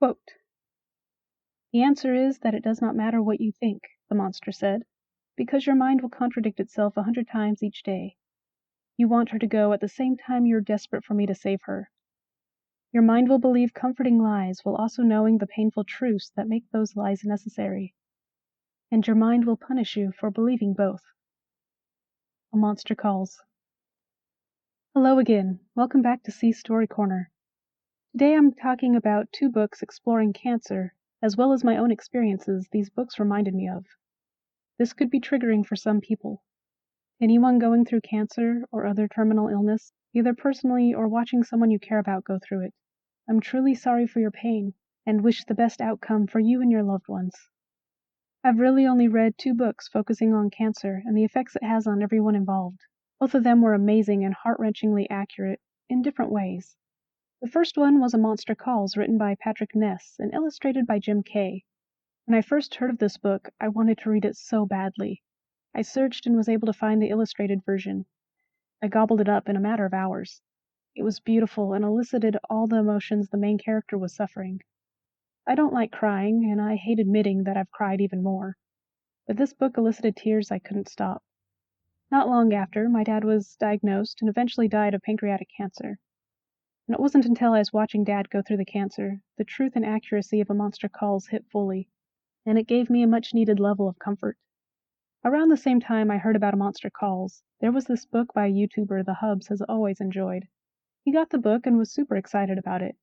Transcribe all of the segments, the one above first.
Quote, "The answer is that it does not matter what you think," the monster said, "because your mind will contradict itself 100 times each day. You want her to go at the same time you are desperate for me to save her. Your mind will believe comforting lies while also knowing the painful truths that make those lies necessary. And your mind will punish you for believing both." A Monster Calls. Hello again. Welcome back to C Story Corner. Today I'm talking about 2 books exploring cancer, as well as my own experiences these books reminded me of. This could be triggering for some people. Anyone going through cancer or other terminal illness, either personally or watching someone you care about go through it, I'm truly sorry for your pain and wish the best outcome for you and your loved ones. I've really only read 2 books focusing on cancer and the effects it has on everyone involved. Both of them were amazing and heart-wrenchingly accurate in different ways. The first one was A Monster Calls, written by Patrick Ness and illustrated by Jim Kay. When I first heard of this book, I wanted to read it so badly. I searched and was able to find the illustrated version. I gobbled it up in a matter of hours. It was beautiful and elicited all the emotions the main character was suffering. I don't like crying, and I hate admitting that I've cried even more. But this book elicited tears I couldn't stop. Not long after, my dad was diagnosed and eventually died of pancreatic cancer. And it wasn't until I was watching Dad go through the cancer, the truth and accuracy of A Monster Calls hit fully, and it gave me a much-needed level of comfort. Around the same time I heard about A Monster Calls, there was this book by a YouTuber the Hubs has always enjoyed. He got the book and was super excited about it.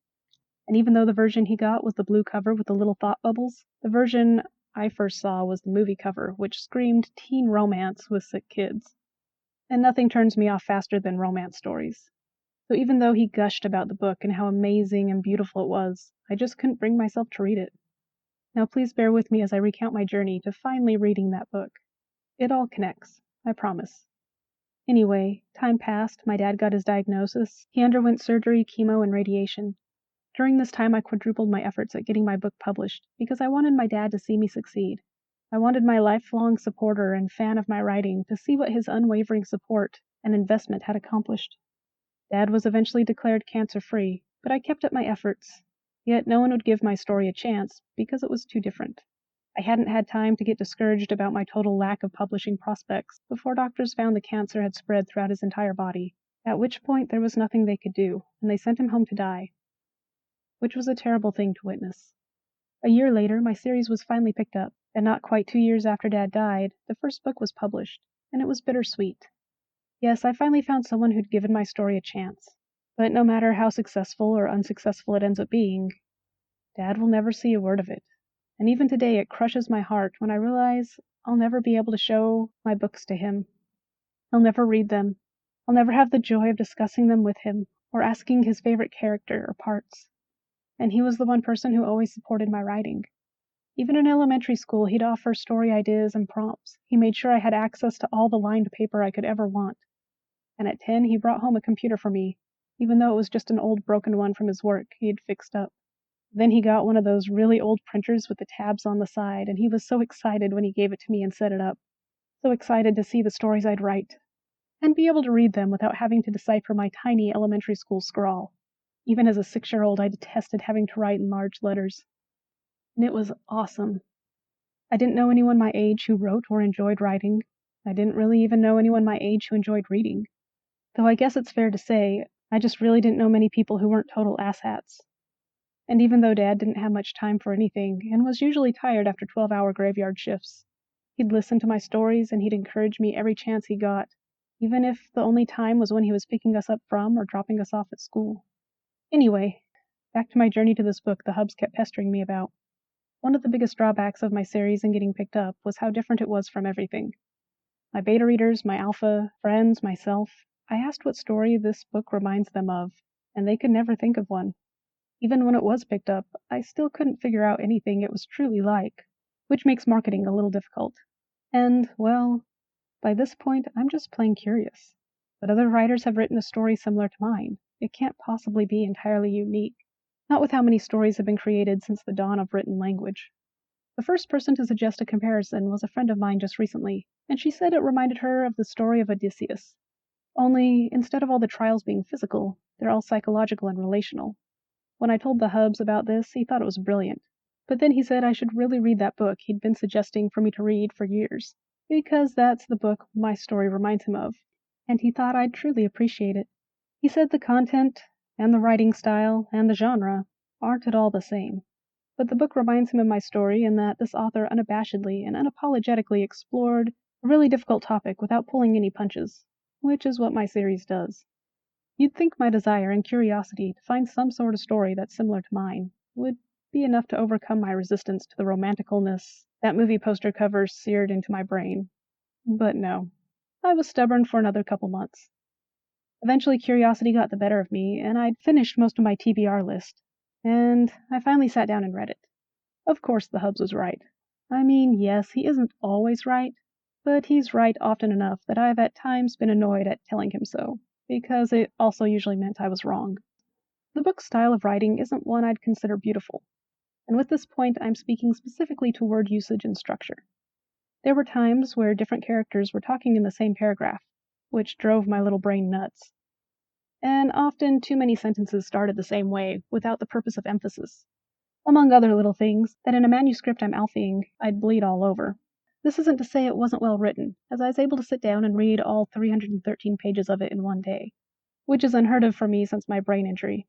And even though the version he got was the blue cover with the little thought bubbles, the version I first saw was the movie cover, which screamed teen romance with sick kids. And nothing turns me off faster than romance stories. So even though he gushed about the book and how amazing and beautiful it was, I just couldn't bring myself to read it. Now please bear with me as I recount my journey to finally reading that book. It all connects, I promise. Anyway, time passed, my dad got his diagnosis, he underwent surgery, chemo, and radiation. During this time I quadrupled my efforts at getting my book published, because I wanted my dad to see me succeed. I wanted my lifelong supporter and fan of my writing to see what his unwavering support and investment had accomplished. Dad was eventually declared cancer-free, but I kept up my efforts. Yet no one would give my story a chance because it was too different. I hadn't had time to get discouraged about my total lack of publishing prospects before doctors found the cancer had spread throughout his entire body, at which point there was nothing they could do, and they sent him home to die, which was a terrible thing to witness. A year later, my series was finally picked up, and not quite 2 years after Dad died, the first book was published, and it was bittersweet. Yes, I finally found someone who'd given my story a chance. But no matter how successful or unsuccessful it ends up being, Dad will never see a word of it. And even today it crushes my heart when I realize I'll never be able to show my books to him. He'll never read them. I'll never have the joy of discussing them with him or asking his favorite character or parts. And he was the one person who always supported my writing. Even in elementary school, he'd offer story ideas and prompts. He made sure I had access to all the lined paper I could ever want. And at 10 he brought home a computer for me, even though it was just an old broken one from his work he had fixed up. Then he got one of those really old printers with the tabs on the side, and he was so excited when he gave it to me and set it up. So excited to see the stories I'd write, and be able to read them without having to decipher my tiny elementary school scrawl. Even as a 6-year-old, I detested having to write in large letters. And it was awesome. I didn't know anyone my age who wrote or enjoyed writing. I didn't really even know anyone my age who enjoyed reading. Though I guess it's fair to say, I just really didn't know many people who weren't total asshats. And even though Dad didn't have much time for anything, and was usually tired after 12-hour graveyard shifts, he'd listen to my stories and he'd encourage me every chance he got, even if the only time was when he was picking us up from or dropping us off at school. Anyway, back to my journey to this book the Hubs kept pestering me about. One of the biggest drawbacks of my series and getting picked up was how different it was from everything. My beta readers, my alpha, friends, myself, I asked what story this book reminds them of, and they could never think of one. Even when it was picked up, I still couldn't figure out anything it was truly like, which makes marketing a little difficult. And, well, by this point, I'm just plain curious. But other writers have written a story similar to mine. It can't possibly be entirely unique, not with how many stories have been created since the dawn of written language. The first person to suggest a comparison was a friend of mine just recently, and she said it reminded her of the story of Odysseus. Only, instead of all the trials being physical, they're all psychological and relational. When I told the Hubs about this, he thought it was brilliant. But then he said I should really read that book he'd been suggesting for me to read for years, because that's the book my story reminds him of, and he thought I'd truly appreciate it. He said the content, and the writing style, and the genre aren't at all the same, but the book reminds him of my story in that this author unabashedly and unapologetically explored a really difficult topic without pulling any punches, which is what my series does. You'd think my desire and curiosity to find some sort of story that's similar to mine would be enough to overcome my resistance to the romanticalness that movie poster covers seared into my brain. But no, I was stubborn for another couple months. Eventually curiosity got the better of me, and I'd finished most of my TBR list, and I finally sat down and read it. Of course the Hubs was right. I mean, yes, he isn't always right, but he's right often enough that I've at times been annoyed at telling him so, because it also usually meant I was wrong. The book's style of writing isn't one I'd consider beautiful, and with this point I'm speaking specifically to word usage and structure. There were times where different characters were talking in the same paragraph, which drove my little brain nuts. And often too many sentences started the same way, without the purpose of emphasis. Among other little things that in a manuscript I'm alphying, I'd bleed all over. This isn't to say it wasn't well written, as I was able to sit down and read all 313 pages of it in one day, which is unheard of for me since my brain injury.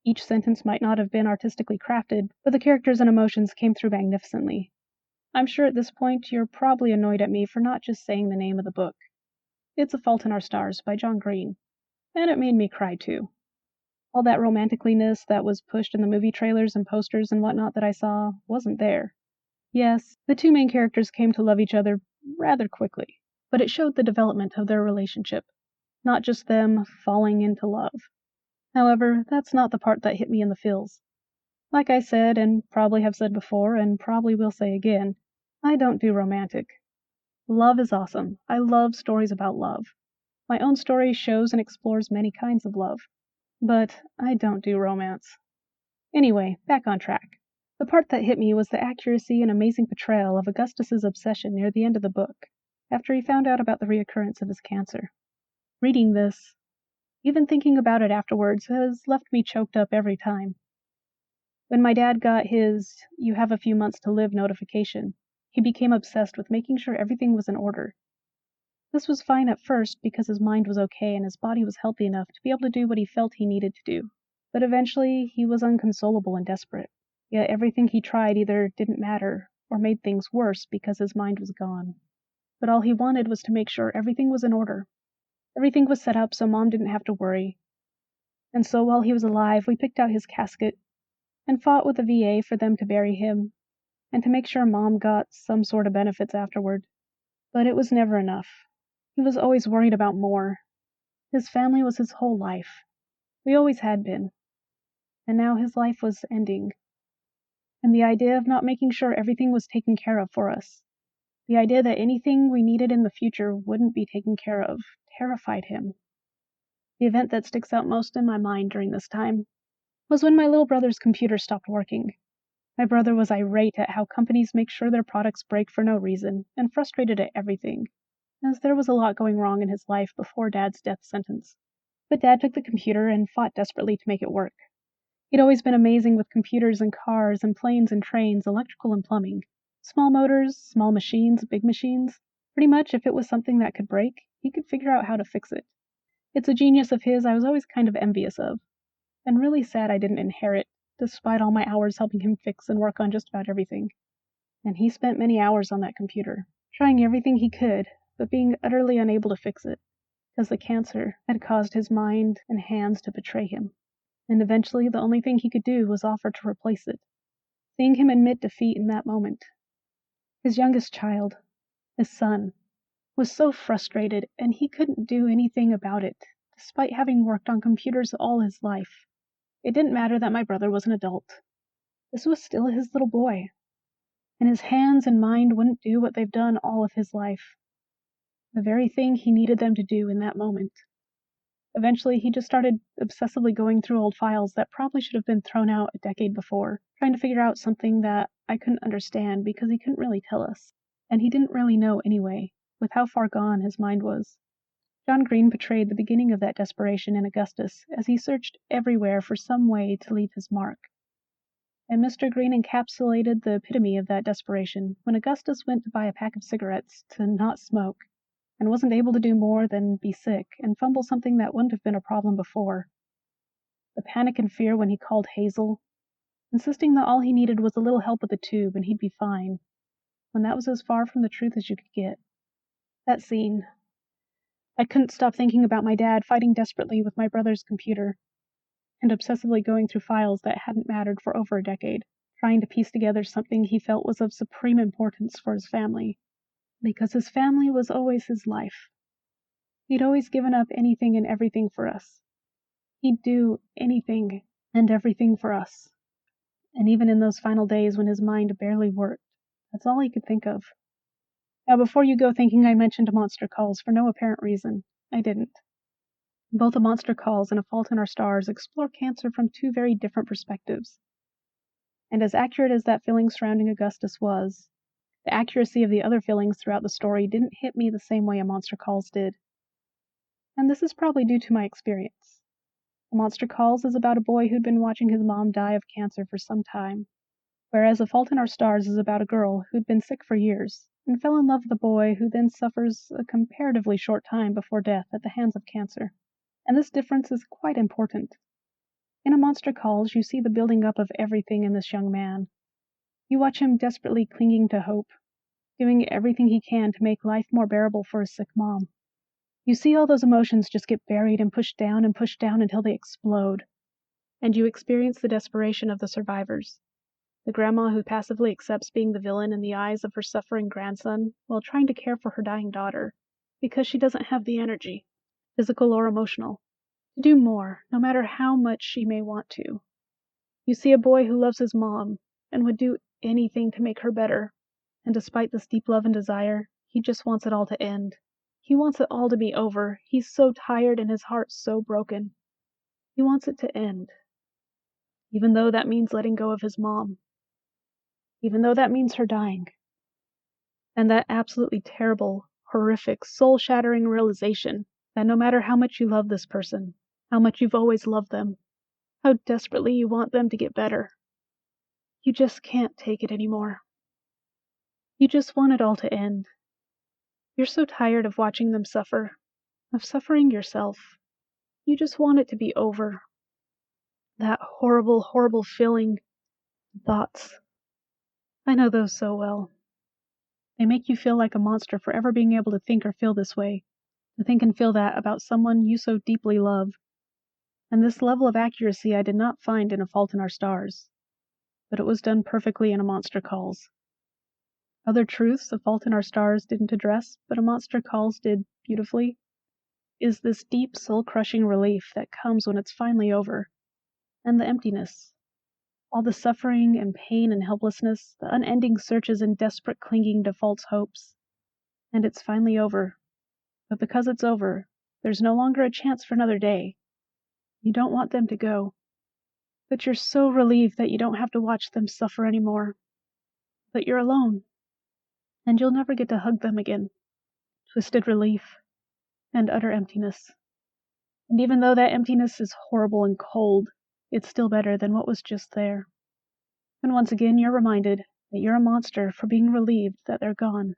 Each sentence might not have been artistically crafted, but the characters and emotions came through magnificently. I'm sure at this point you're probably annoyed at me for not just saying the name of the book. It's A Fault in Our Stars by John Green, and it made me cry too. All that romanticalness that was pushed in the movie trailers and posters and whatnot that I saw wasn't there. Yes, the two main characters came to love each other rather quickly, but it showed the development of their relationship, not just them falling into love. However, that's not the part that hit me in the feels. Like I said, and probably have said before, and probably will say again, I don't do romantic. Love is awesome. I love stories about love. My own story shows and explores many kinds of love. But I don't do romance. Anyway, back on track. The part that hit me was the accuracy and amazing portrayal of Augustus's obsession near the end of the book, after he found out about the reoccurrence of his cancer. Reading this, even thinking about it afterwards, has left me choked up every time. When my dad got his "you have a few months to live" notification, he became obsessed with making sure everything was in order. This was fine at first because his mind was okay and his body was healthy enough to be able to do what he felt he needed to do. But eventually he was unconsolable and desperate. Yet everything he tried either didn't matter or made things worse because his mind was gone. But all he wanted was to make sure everything was in order. Everything was set up so Mom didn't have to worry. And so while he was alive, we picked out his casket and fought with the VA for them to bury him and to make sure Mom got some sort of benefits afterward. But it was never enough. He was always worried about more. His family was his whole life. We always had been. And now his life was ending. And the idea of not making sure everything was taken care of for us, the idea that anything we needed in the future wouldn't be taken care of, terrified him. The event that sticks out most in my mind during this time was when my little brother's computer stopped working. My brother was irate at how companies make sure their products break for no reason, and frustrated at everything, as there was a lot going wrong in his life before Dad's death sentence. But Dad took the computer and fought desperately to make it work. He'd always been amazing with computers and cars and planes and trains, electrical and plumbing. Small motors, small machines, big machines. Pretty much if it was something that could break, he could figure out how to fix it. It's a genius of his I was always kind of envious of, and really sad I didn't inherit, despite all my hours helping him fix and work on just about everything. And he spent many hours on that computer, trying everything he could, but being utterly unable to fix it, because the cancer had caused his mind and hands to betray him. And eventually the only thing he could do was offer to replace it. Seeing him admit defeat in that moment. His youngest child, his son, was so frustrated, and he couldn't do anything about it, despite having worked on computers all his life. It didn't matter that my brother was an adult. This was still his little boy, and his hands and mind wouldn't do what they've done all of his life. The very thing he needed them to do in that moment. Eventually, he just started obsessively going through old files that probably should have been thrown out a decade before, trying to figure out something that I couldn't understand because he couldn't really tell us. And he didn't really know anyway, with how far gone his mind was. John Green portrayed the beginning of that desperation in Augustus as he searched everywhere for some way to leave his mark. And Mr. Green encapsulated the epitome of that desperation when Augustus went to buy a pack of cigarettes to not smoke, and wasn't able to do more than be sick and fumble something that wouldn't have been a problem before. The panic and fear when he called Hazel, insisting that all he needed was a little help with the tube and he'd be fine, when that was as far from the truth as you could get. That scene. I couldn't stop thinking about my dad fighting desperately with my brother's computer, and obsessively going through files that hadn't mattered for over a decade, trying to piece together something he felt was of supreme importance for his family, because his family was always his life. He'd always given up anything and everything for us. He'd do anything and everything for us. And even in those final days when his mind barely worked, that's all he could think of. Now, before you go thinking I mentioned Monster Calls for no apparent reason, I didn't. Both A Monster Calls and A Fault in Our Stars explore cancer from two very different perspectives. And as accurate as that feeling surrounding Augustus was, the accuracy of the other feelings throughout the story didn't hit me the same way A Monster Calls did. And this is probably due to my experience. A Monster Calls is about a boy who'd been watching his mom die of cancer for some time, whereas A Fault in Our Stars is about a girl who'd been sick for years and fell in love with a boy who then suffers a comparatively short time before death at the hands of cancer. And this difference is quite important. In A Monster Calls, you see the building up of everything in this young man. You watch him desperately clinging to hope, doing everything he can to make life more bearable for his sick mom. You see all those emotions just get buried and pushed down until they explode. And you experience the desperation of the survivors. The grandma who passively accepts being the villain in the eyes of her suffering grandson while trying to care for her dying daughter, because she doesn't have the energy, physical or emotional, to do more, no matter how much she may want to. You see a boy who loves his mom and would do anything to make her better, and despite this deep love and desire, he just wants it all to end. He wants it all to be over. He's so tired and his heart's so broken. He wants it to end. Even though that means letting go of his mom. Even though that means her dying. And that absolutely terrible, horrific, soul-shattering realization that no matter how much you love this person, how much you've always loved them, how desperately you want them to get better, you just can't take it anymore. You just want it all to end. You're so tired of watching them suffer, of suffering yourself. You just want it to be over. That horrible, horrible feeling, thoughts. I know those so well. They make you feel like a monster for ever being able to think or feel this way, to think and feel that about someone you so deeply love. And this level of accuracy I did not find in A Fault in Our Stars, but it was done perfectly in A Monster Calls. Other truths A Fault in Our Stars didn't address, but A Monster Calls did beautifully, is this deep, soul-crushing relief that comes when it's finally over, and the emptiness. All the suffering and pain and helplessness, the unending searches and desperate clinging to false hopes. And it's finally over. But because it's over, there's no longer a chance for another day. You don't want them to go. But you're so relieved that you don't have to watch them suffer anymore. But you're alone. And you'll never get to hug them again. Twisted relief and utter emptiness. And even though that emptiness is horrible and cold, it's still better than what was just there. And once again, you're reminded that you're a monster for being relieved that they're gone.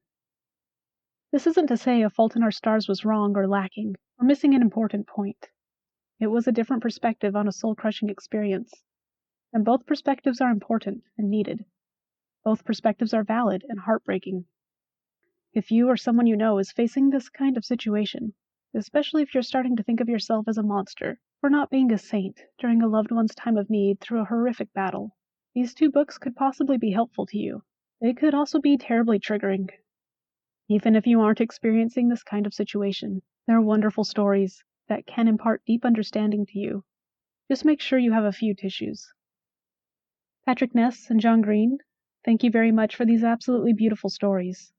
This isn't to say A Fault in Our Stars was wrong or lacking, or missing an important point. It was a different perspective on a soul-crushing experience. And both perspectives are important and needed. Both perspectives are valid and heartbreaking. If you or someone you know is facing this kind of situation, especially if you're starting to think of yourself as a monster for not being a saint during a loved one's time of need through a horrific battle, these two books could possibly be helpful to you. They could also be terribly triggering. Even if you aren't experiencing this kind of situation, they're wonderful stories that can impart deep understanding to you. Just make sure you have a few tissues. Patrick Ness and John Green, thank you very much for these absolutely beautiful stories.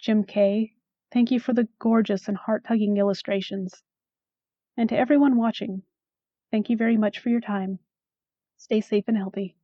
Jim Kay, thank you for the gorgeous and heart-tugging illustrations. And to everyone watching, thank you very much for your time. Stay safe and healthy.